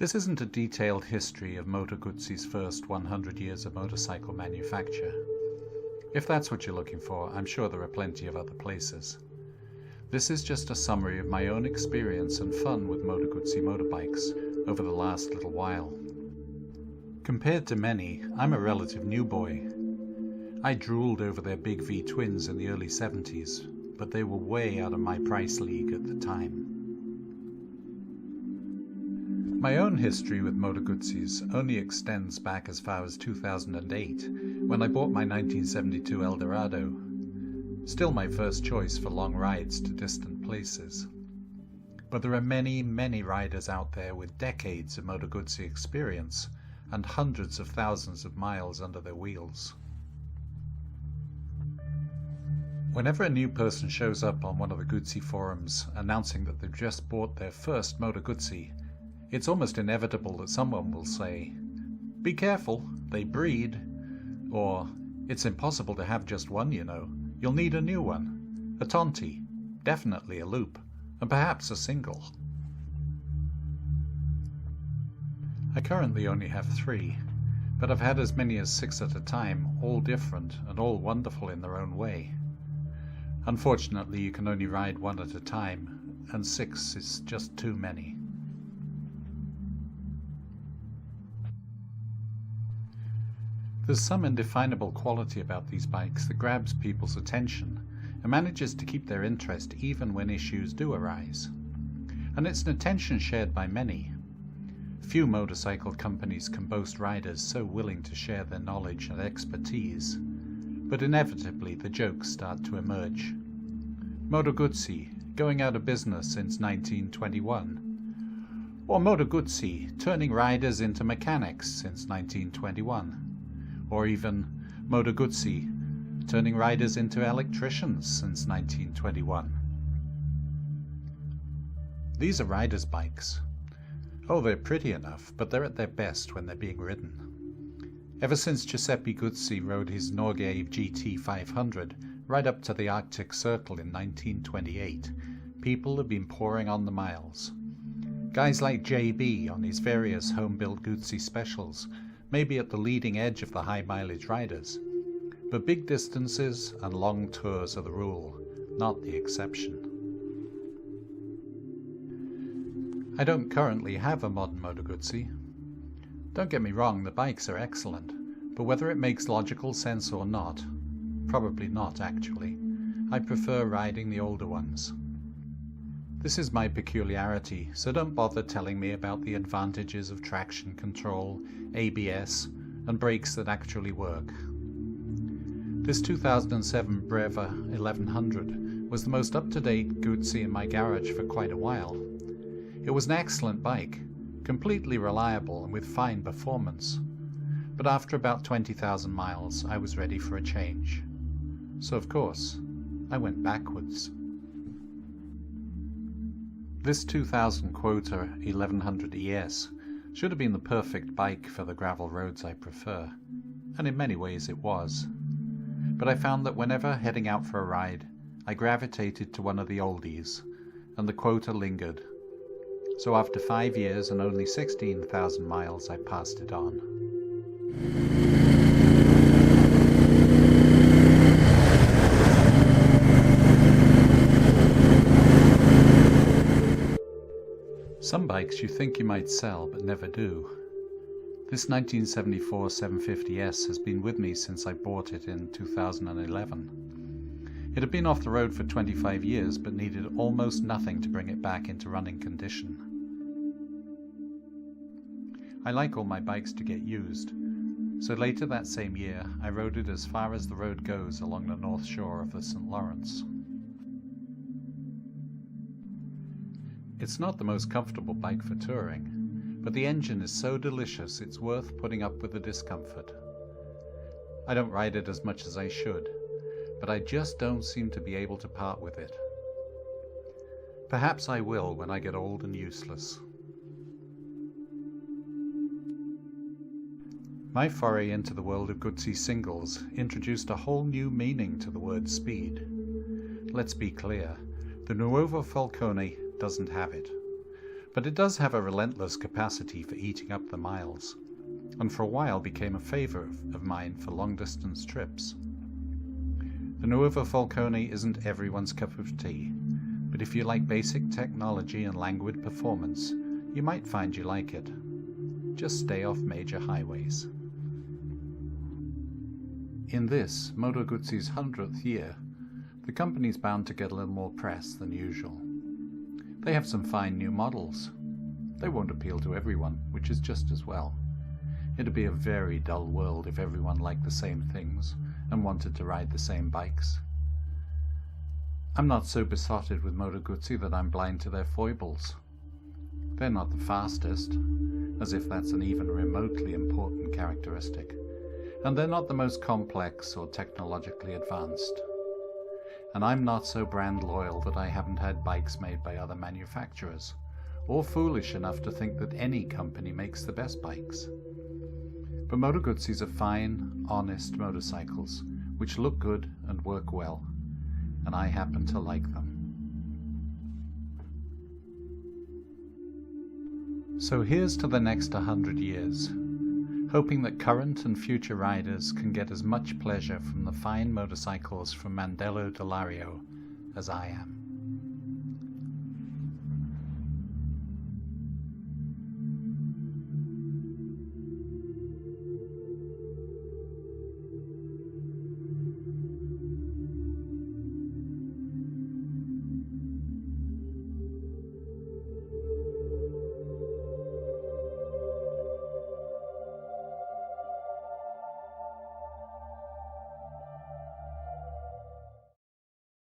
This isn't a detailed history of Moto Guzzi's first 100 years of motorcycle manufacture. If that's what you're looking for, I'm sure there are plenty of other places. This is just a summary of my own experience and fun with Moto Guzzi motorbikes over the last little while. Compared to many, I'm a relative new boy. I drooled over their big V twins in the early 70s, but they were way out of my price league at the time. My own history with Moto Guzzis only extends back as far as 2008, when I bought my 1972 Eldorado, still my first choice for long rides to distant places. But there are many, many riders out there with decades of Moto Guzzi experience and hundreds of thousands of miles under their wheels. Whenever a new person shows up on one of the Guzzi forums announcing that they've just bought their first Moto Guzzi, it's almost inevitable that someone will say, "Be careful, they breed," or "It's impossible to have just one, you know. You'll need a new one, a Tonti, definitely a loop, and perhaps a single." I currently only have 3, but I've had as many as 6 at a time, all different and all wonderful in their own way. Unfortunately, you can only ride 1 at a time, and 6 is just too many. There's some indefinable quality about these bikes that grabs people's attention and manages to keep their interest even when issues do arise. And it's an attention shared by many. Few motorcycle companies can boast riders so willing to share their knowledge and expertise, but inevitably the jokes start to emerge. Moto Guzzi, going out of business since 1921. Or Moto Guzzi, turning riders into mechanics since 1921. Or even Moto Guzzi, turning riders into electricians since 1921. These are riders' bikes. Oh, they're pretty enough, but they're at their best when they're being ridden. Ever since Giuseppe Guzzi rode his Norgay GT 500 right up to the Arctic Circle in 1928, people have been pouring on the miles. Guys like JB on his various home-built Guzzi specials may be at the leading edge of the high-mileage riders, but big distances and long tours are the rule, not the exception. I don't currently have a modern Moto Guzzi. Don't get me wrong, the bikes are excellent, but whether it makes logical sense or not, probably not actually, I prefer riding the older ones. This is my peculiarity, so don't bother telling me about the advantages of traction control, ABS, and brakes that actually work. This 2007 Breva 1100 was the most up-to-date Guzzi in my garage for quite a while. It was an excellent bike, completely reliable and with fine performance. But after about 20,000 miles, I was ready for a change. So of course, I went backwards. This 2000 Quota 1100 ES should have been the perfect bike for the gravel roads I prefer, and in many ways it was. But I found that whenever heading out for a ride, I gravitated to one of the oldies, and the Quota lingered. So after 5 years and only 16,000 miles, I passed it on. Some bikes you think you might sell but never do. This 1974 750S has been with me since I bought it in 2011. It had been off the road for 25 years but needed almost nothing to bring it back into running condition. I like all my bikes to get used, so later that same year I rode it as far as the road goes along the north shore of the St. Lawrence. It's not the most comfortable bike for touring, but the engine is so delicious it's worth putting up with the discomfort. I don't ride it as much as I should, but I just don't seem to be able to part with it. Perhaps I will when I get old and useless. My foray into the world of Guzzi singles introduced a whole new meaning to the word speed. Let's be clear, the Nuovo Falcone doesn't have it. But it does have a relentless capacity for eating up the miles, and for a while became a favourite of mine for long-distance trips. The Nuovo Falcone isn't everyone's cup of tea, but if you like basic technology and languid performance, you might find you like it. Just stay off major highways. In this, Moto Guzzi's 100th year, the company's bound to get a little more press than usual. They have some fine new models. They won't appeal to everyone, which is just as well. It'd be a very dull world if everyone liked the same things and wanted to ride the same bikes. I'm not so besotted with Moto Guzzi that I'm blind to their foibles. They're not the fastest, as if that's an even remotely important characteristic, and they're not the most complex or technologically advanced. And I'm not so brand loyal that I haven't had bikes made by other manufacturers, or foolish enough to think that any company makes the best bikes. But Moto Guzzis are fine, honest motorcycles, which look good and work well, and I happen to like them. So here's to the next 100 years, hoping that current and future riders can get as much pleasure from the fine motorcycles from Mandello del Lario as I am.